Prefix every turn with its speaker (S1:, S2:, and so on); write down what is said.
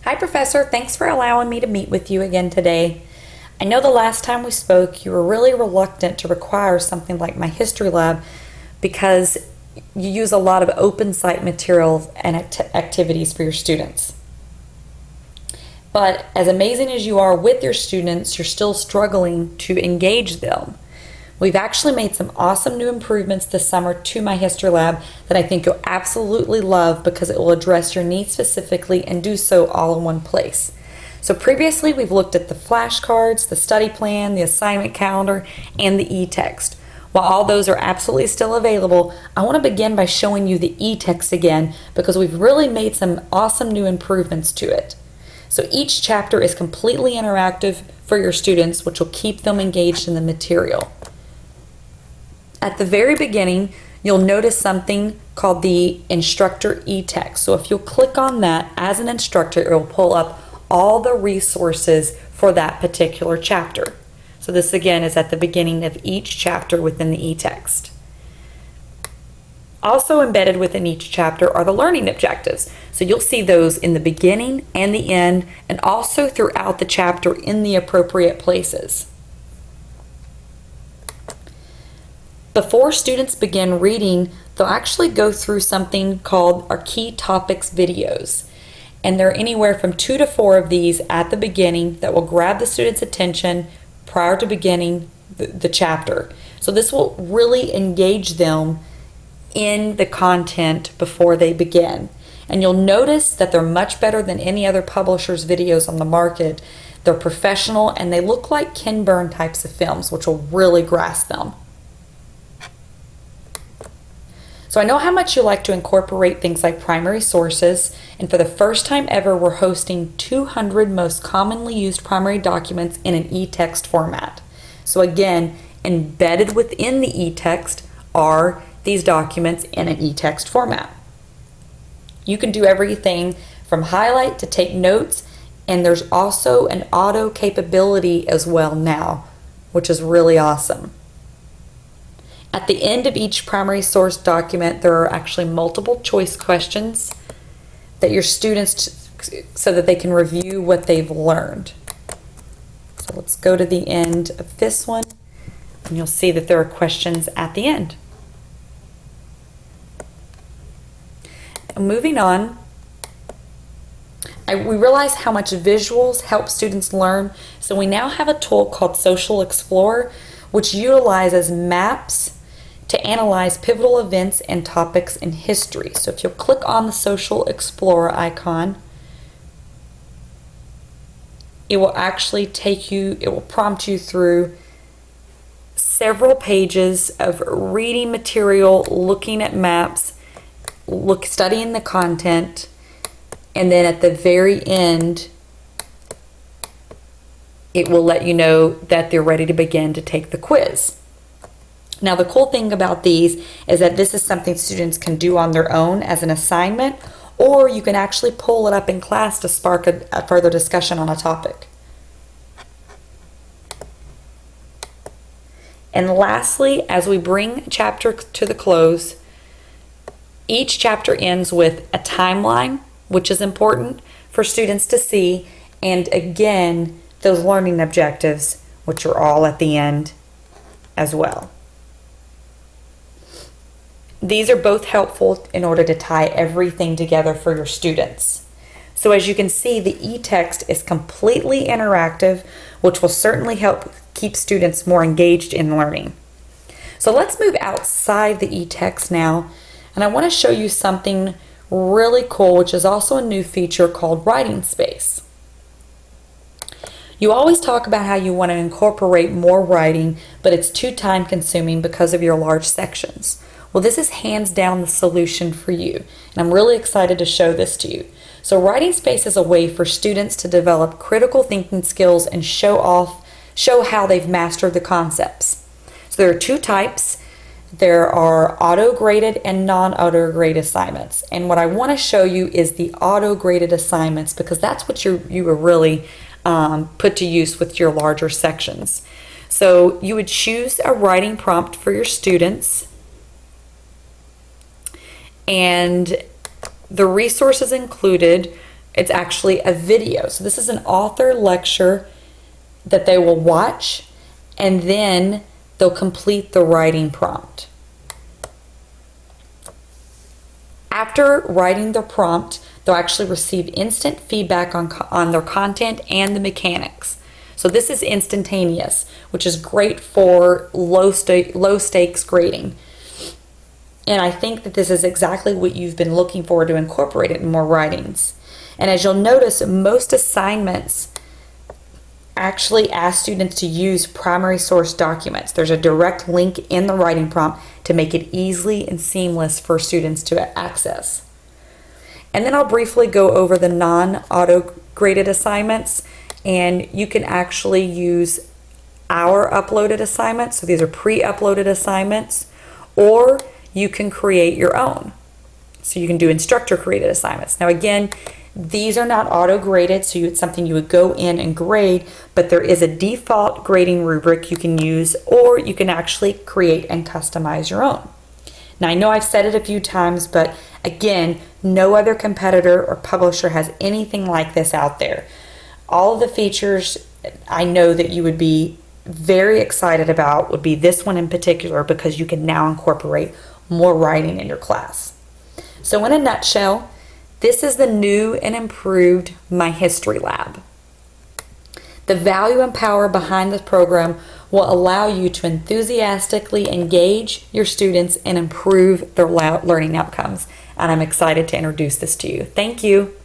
S1: Hi, Professor. Thanks for allowing me to meet with you again today. I know the last time we spoke, you were really reluctant to require something like MyHistoryLab because you use a lot of open site materials and activities for your students. But as amazing as you are with your students, you're still struggling to engage them. We've actually made some awesome new improvements this summer to MyHistoryLab that I think you'll absolutely love because it will address your needs specifically and do so all in one place. So previously we've looked at the flashcards, the study plan, the assignment calendar, and the e-text. While all those are absolutely still available, I want to begin by showing you the e-text again because we've really made some awesome new improvements to it. So each chapter is completely interactive for your students, which will keep them engaged in the material. At the very beginning, you'll notice something called the instructor e-text. So if you'll click on that as an instructor, it will pull up all the resources for that particular chapter. So this again is at the beginning of each chapter within the e-text. Also embedded within each chapter are the learning objectives. So you'll see those in the beginning and the end, and also throughout the chapter in the appropriate places. Before students begin reading, they'll actually go through something called our key topics videos. And there are anywhere from 2 to 4 of these at the beginning that will grab the student's attention prior to beginning the chapter. So this will really engage them in the content before they begin. And you'll notice that they're much better than any other publisher's videos on the market. They're professional and they look like Ken Burn types of films, which will really grasp them. So I know how much you like to incorporate things like primary sources, and for the first time ever, we're hosting 200 most commonly used primary documents in an e-text format. So again, embedded within the e-text are these documents in an e-text format. You can do everything from highlight to take notes, and there's also an auto capability as well now, which is really awesome. At the end of each primary source document, there are actually multiple choice questions that your students, so that they can review what they've learned. So let's go to the end of this one, and you'll see that there are questions at the end. And moving on, we realize how much visuals help students learn, so we now have a tool called Social Explorer, which utilizes maps to analyze pivotal events and topics in history. So if you'll click on the Social Explorer icon, it will actually it will prompt you through several pages of reading material, looking at maps, studying the content, and then at the very end, it will let you know that they're ready to begin to take the quiz. Now the cool thing about these is that this is something students can do on their own as an assignment, or you can actually pull it up in class to spark a further discussion on a topic. And lastly, as we bring a chapter to the close, each chapter ends with a timeline, which is important for students to see, and again, those learning objectives, which are all at the end as well. These are both helpful in order to tie everything together for your students. So as you can see, the e-text is completely interactive, which will certainly help keep students more engaged in learning. So let's move outside the e-text now, and I want to show you something really cool, which is also a new feature called Writing Space. You always talk about how you want to incorporate more writing, but it's too time consuming because of your large sections. Well, this is hands down the solution for you, and I'm really excited to show this to you. So Writing Space is a way for students to develop critical thinking skills and show how they've mastered the concepts. So there are 2 types. There are auto-graded and non-auto-graded assignments. And what I want to show you is the auto-graded assignments, because that's what you are really put to use with your larger sections. So you would choose a writing prompt for your students, and the resources included It's actually a video. So this is an author lecture that they will watch, and then they'll complete the writing prompt. After writing the prompt, they'll actually receive instant feedback on their content and the mechanics. So this is instantaneous, which is great for low stakes grading. And I think that this is exactly what you've been looking for to incorporate it in more writings. And as you'll notice, most assignments actually ask students to use primary source documents. There's a direct link in the writing prompt to make it easily and seamless for students to access. And then I'll briefly go over the non-auto graded assignments, and you can actually use our uploaded assignments. So these are pre-uploaded assignments, or you can create your own. So you can do instructor created assignments. Now again, these are not auto-graded, so it's something you would go in and grade, but there is a default grading rubric you can use, or you can actually create and customize your own. Now I know I've said it a few times, but again, no other competitor or publisher has anything like this out there. All of the features I know that you would be very excited about would be this one in particular, because you can now incorporate more writing in your class. So in a nutshell, this is the new and improved MyHistoryLab. The value and power behind this program will allow you to enthusiastically engage your students and improve their learning outcomes. And I'm excited to introduce this to you. Thank you.